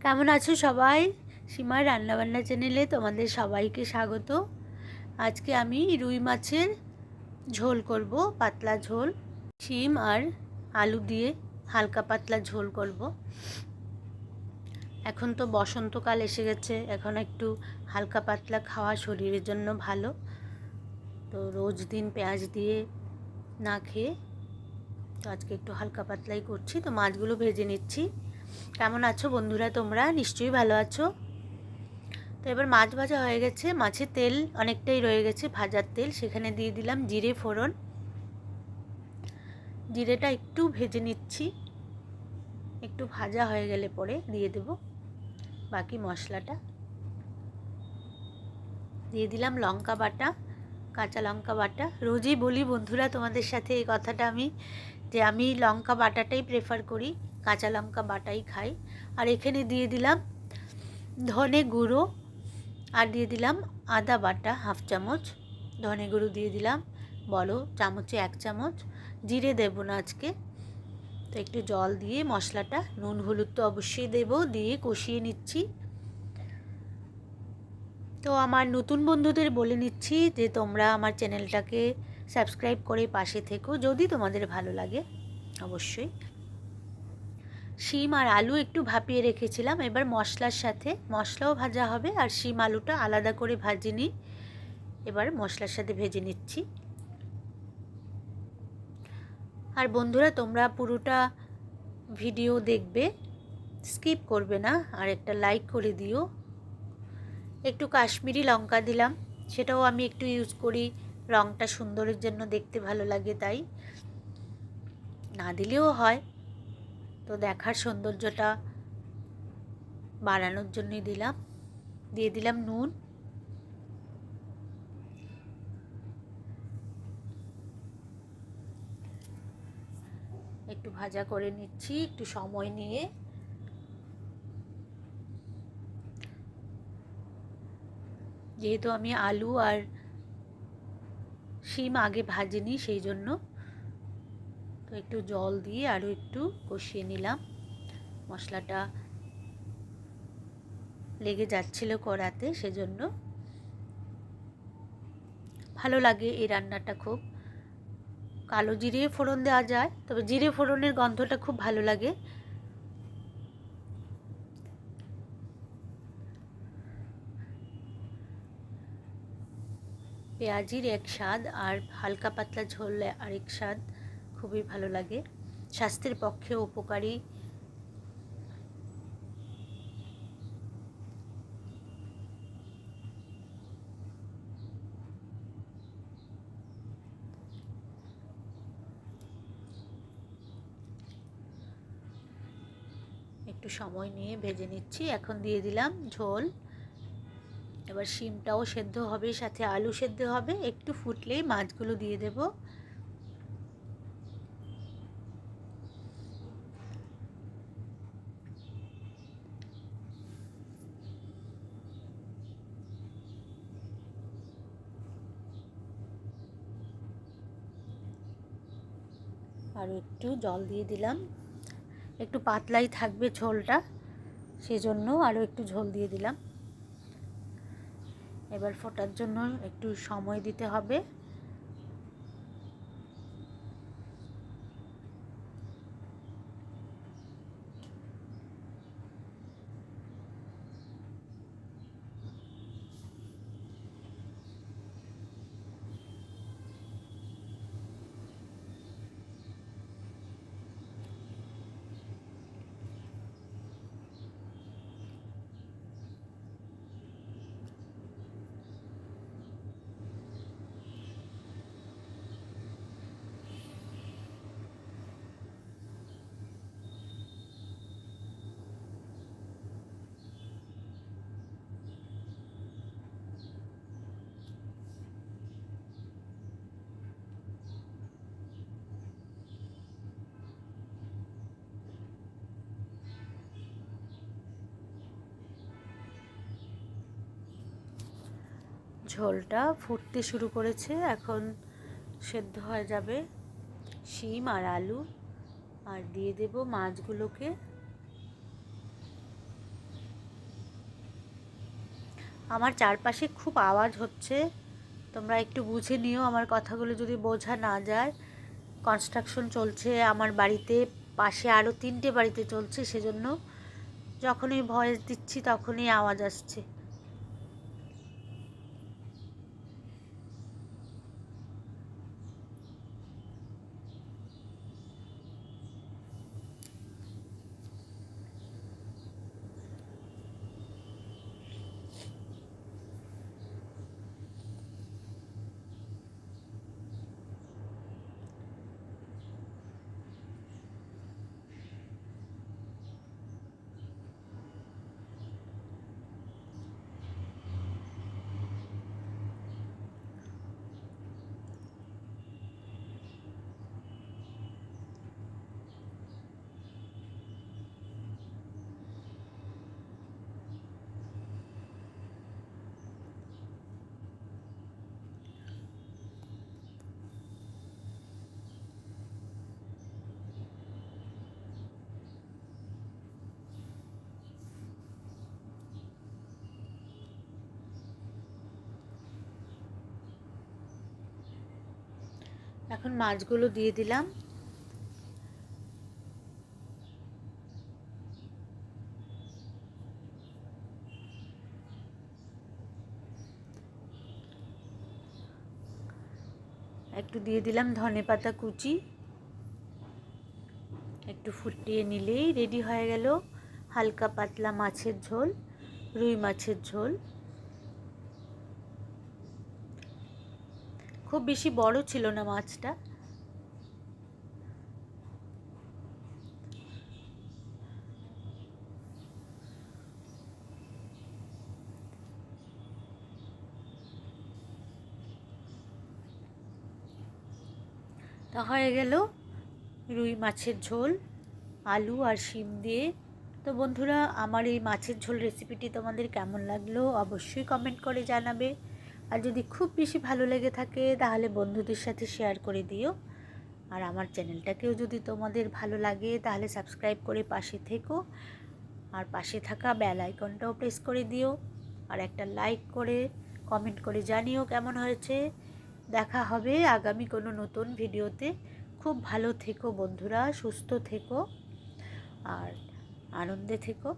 কেমন আছো সবাই? সীমার রান্নাবান্না চ্যানেলে তোমাদের সবাইকে স্বাগত। আজকে আমি রুই মাছের ঝোল করব, পাতলা ঝোল। শিম আর আলু দিয়ে হালকা পাতলা ঝোল করব। এখন তো বসন্তকাল এসে গেছে, এখন একটু হালকা পাতলা খাওয়া শরীরের জন্য ভালো। তো রোজ দিন পেঁয়াজ দিয়ে না খেয়ে তো আজকে একটু হালকা পাতলাই করছি। তো মাছগুলো ভেজে নিচ্ছি। কেমন আছো বন্ধুরা? তোমরা নিশ্চয়ই ভালো আছো। তো এবার মাছ ভাজা হয়ে গেছে, মাছের তেল অনেকটাই রয়ে গেছে, ভাজার তেল। সেখানে দিয়ে দিলাম জিরে ফোড়ন। জিরেটা একটু ভেজে নিচ্ছি, একটু ভাজা হয়ে গেলে পরে দিয়ে দেব বাকি মশলাটা। দিয়ে দিলাম লঙ্কা বাটা, কাঁচা লঙ্কা বাটা। রোজই বলি বন্ধুরা তোমাদের সাথে এই কথাটা আমি, যে আমি লঙ্কা বাটাটাই প্রেফার করি, কাঁচা লঙ্কা বাটাই খাই। আর এখানে দিয়ে দিলাম ধনে গুঁড়ো, আর দিয়ে দিলাম আদা বাটা হাফ চামচ। ধনে গুঁড়ো দিয়ে দিলাম বড় চামচে 1 চামচ। জিরে দেব না আজকে। তো একটু জল দিয়ে মশলাটা, নুন হলুদ তো অবশ্যই দেব, দিয়ে কষিয়ে নিচ্ছি। তো আমার নতুন বন্ধুদের বলে নিচ্ছি যে তোমরা আমার চ্যানেলটাকে সাবস্ক্রাইব করে পাশে থেকো যদি তোমাদের ভালো লাগে অবশ্যই। শিম আর আলু একটু ভাপিয়ে রেখেছিলাম, এবার মশলার সাথে, মশলাও ভাজা হবে আর শিম আলুটা আলাদা করে ভাজিনি, এবার মশলার সাথে ভেজে নিচ্ছি। আর বন্ধুরা তোমরা পুরোটা ভিডিও দেখবে, স্কিপ করবে না, আর একটা লাইক করে দিও। একটু কাশ্মীরি লঙ্কা দিলাম, সেটাও আমি একটু ইউজ করি, রঙটা সুন্দরের জন্য, দেখতে ভালো লাগে তাই। না দিলেও হয়, তো দেখার সৌন্দর্যটা বাড়ানোর জন্যই দিলাম। দিয়ে দিলাম নুন। একটু ভাজা করে নিচ্ছি একটু সময় নিয়ে। যেহেতু আমি আলু আর শিম আগে ভাজিনি সেই জন্য, তো একটু জল দিয়ে আরও একটু কষিয়ে নিলাম। মশলাটা লেগে যাচ্ছিল কড়াতে, সেজন্য। ভালো লাগে এই রান্নাটা খুব। কালো জিরে ফোড়ন দেওয়া যায়, তবে জিরে ফোড়নের গন্ধটা খুব ভালো লাগে। পেঁয়াজির এক স্বাদ আর হালকা পাতলা ঝোল আরেক স্বাদ, খুবই ভালো লাগে, স্বাস্থ্যের পক্ষে উপকারী। একটু সময় নিয়ে ভেজে নিচ্ছি। এখন দিয়ে দিলাম ঝোল। এবার শিমটাও সেদ্ধ হবে, সাথে আলু সেদ্ধ হবে, একটু ফুটলেই মাছগুলো দিয়ে দেব। আর একটু জল দিয়ে দিলাম, একটু পাতলাই থাকবে ঝোলটা, সেজন্য আরও একটু ঝোল দিয়ে দিলাম। এবার ফোটার জন্য একটু সময় দিতে হবে। ঝোলটা ফুটতে শুরু করেছে, এখন সেদ্ধ হয়ে যাবে শিম আর আলু। আর দিয়ে দেব মাছগুলোকে। আমার চারপাশে খুব আওয়াজ হচ্ছে, তোমরা একটু বুঝে নিও আমার কথাগুলো যদি বোঝা না যায়। কনস্ট্রাকশন চলছে আমার বাড়িতে, পাশে আরও 3টে বাড়িতে চলছে, সেজন্য যখনই ভয়েস দিচ্ছি তখনই আওয়াজ আসছে। এখন মাছগুলো দিয়ে দিলাম। একটু দিয়ে দিলাম ধনেপাতা কুচি, একটু ফুটিয়ে নিলেই রেডি হয়ে গেল হালকা পাতলা মাছের ঝোল, রুই মাছের ঝোল। খুব বেশি বড় ছিল না মাছটা। তা হয়ে গেল রুই মাছের ঝোল আলু আর শিম দিয়ে। তো বন্ধুরা, আমার এই মাছের ঝোল রেসিপিটি তোমাদের কেমন লাগলো অবশ্যই কমেন্ট করে জানাবে। আর যদি খুব বেশি ভালো লেগে থাকে তাহলে বন্ধুদের সাথে শেয়ার করে দিও। আর আমার চ্যানেলটাকেও যদি তোমাদের ভালো লাগে তাহলে সাবস্ক্রাইব করে পাশে থেকো, আর পাশে থাকা বেল আইকনটাও প্রেস করে দিও, আর একটা লাইক করে কমেন্ট করে জানিও কেমন হয়েছে। দেখা হবে আগামী কোনো নতুন ভিডিওতে। খুব ভালো থেকো বন্ধুরা, সুস্থ থেকো আর আনন্দে থেকো।